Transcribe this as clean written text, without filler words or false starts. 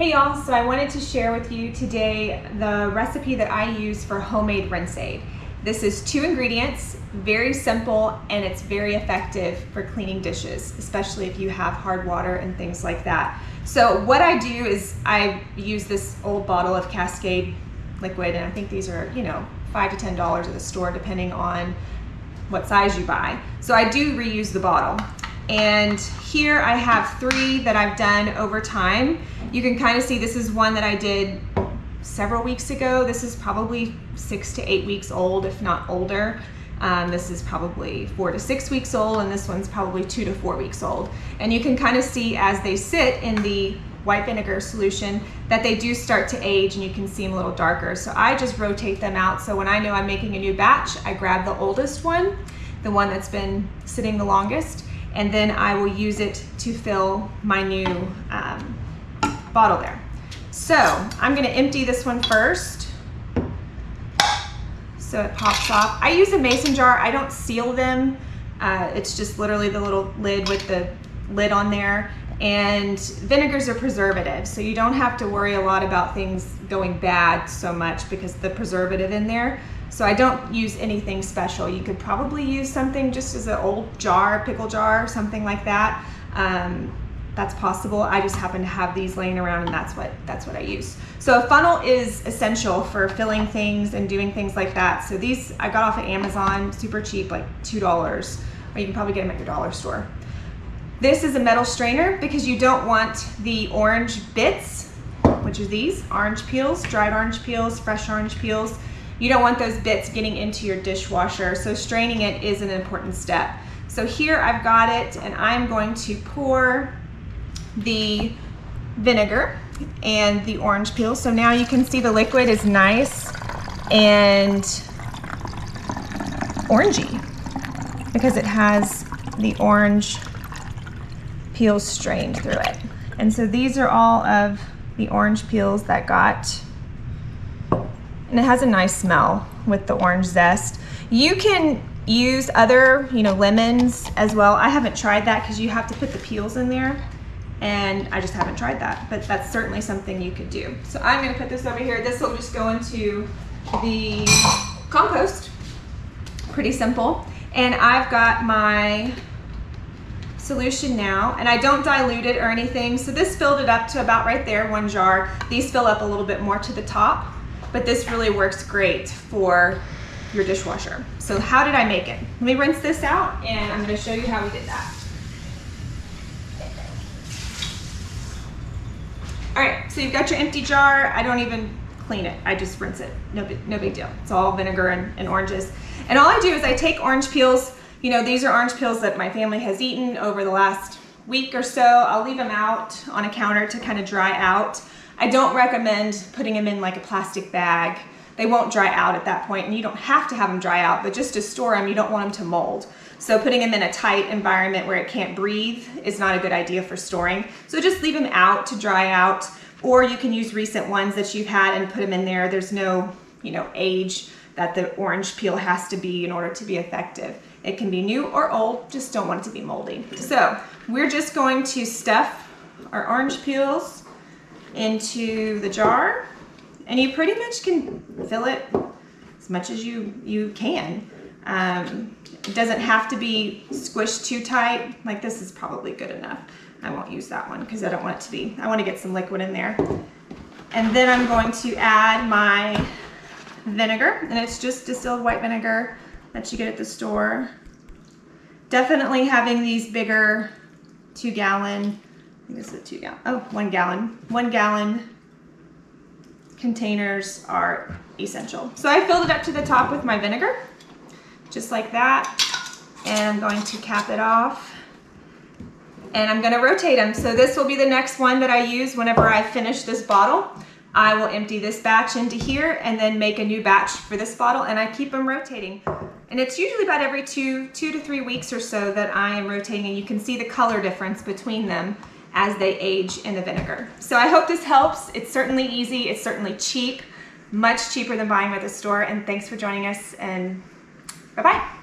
Hey y'all, so I wanted to share with you today the recipe that I use for homemade rinse-aid. This is 2 ingredients, very simple, and it's very effective for cleaning dishes, especially if you have hard water and things like that. So what I do is I use this old bottle of Cascade liquid, and I think these are, $5 to $10 at the store depending on what size you buy. So I do reuse the bottle. And here I have 3 that I've done over time. You can kind of see this is one that I did several weeks ago. This is probably 6 to 8 weeks old, if not older. This is probably 4 to 6 weeks old, and this one's probably 2 to 4 weeks old. And you can kind of see as they sit in the white vinegar solution that they do start to age, and you can see them a little darker. So I just rotate them out. So when I know I'm making a new batch, I grab the oldest one, the one that's been sitting the longest, and then I will use it to fill my new bottle there. So I'm gonna empty this one first so it pops off. I use a mason jar. I don't seal them. It's just literally the little lid with the lid on there. And vinegars are preservatives, so you don't have to worry a lot about things going bad so much because the preservative in there. So I don't use anything special. You could probably use something just as an old jar, pickle jar, something like that. That's possible. I just happen to have these laying around, and that's what I use. So a funnel is essential for filling things and doing things like that. So these I got off of Amazon, super cheap, like $2, or you can probably get them at your dollar store. This is a metal strainer because you don't want the orange bits, which are these orange peels, dried orange peels, fresh orange peels. You don't want those bits getting into your dishwasher, so straining it is an important step. So here I've got it, and I'm going to pour the vinegar and the orange peel. So now you can see the liquid is nice and orangey because it has the orange peels strained through it. And so these are all of the orange peels that got, and it has a nice smell with the orange zest. You can use other, lemons as well. I haven't tried that because you have to put the peels in there, and I just haven't tried that, but that's certainly something you could do. So I'm gonna put this over here. This will just go into the compost. Pretty simple. And I've got my solution now, and I don't dilute it or anything. So this filled it up to about right there, 1 jar. These fill up a little bit more to the top, but this really works great for your dishwasher. So how did I make it? Let me rinse this out, and I'm gonna show you how we did that. All right, so you've got your empty jar. I don't even clean it. I just rinse it. No big deal. It's all vinegar and oranges. And all I do is I take orange peels. These are orange peels that my family has eaten over the last week or so. I'll leave them out on a counter to kind of dry out. I don't recommend putting them in like a plastic bag. They won't dry out at that point, and you don't have to have them dry out, but just to store them, you don't want them to mold. So putting them in a tight environment where it can't breathe is not a good idea for storing. So just leave them out to dry out, or you can use recent ones that you've had and put them in there. There's no, age that the orange peel has to be in order to be effective. It can be new or old, just don't want it to be moldy. So we're just going to stuff our orange peels into the jar, and you pretty much can fill it as much as you can. It doesn't have to be squished too tight. Like this is probably good enough. I won't use that one because I don't want it to be, I want to get some liquid in there. And then I'm going to add my vinegar, and it's just distilled white vinegar that you get at the store. Definitely having these bigger 2 gallon, I think this is a 2 gallon, oh, 1 gallon. 1 gallon containers are essential. So I filled it up to the top with my vinegar, just like that. And I'm going to cap it off, and I'm gonna rotate them. So this will be the next one that I use whenever I finish this bottle. I will empty this batch into here and then make a new batch for this bottle, and I keep them rotating. And it's usually about every 2 to 3 weeks or so that I am rotating, and you can see the color difference between them as they age in the vinegar. So I hope this helps. It's certainly easy, it's certainly cheap, much cheaper than buying them at the store, and thanks for joining us, and bye-bye.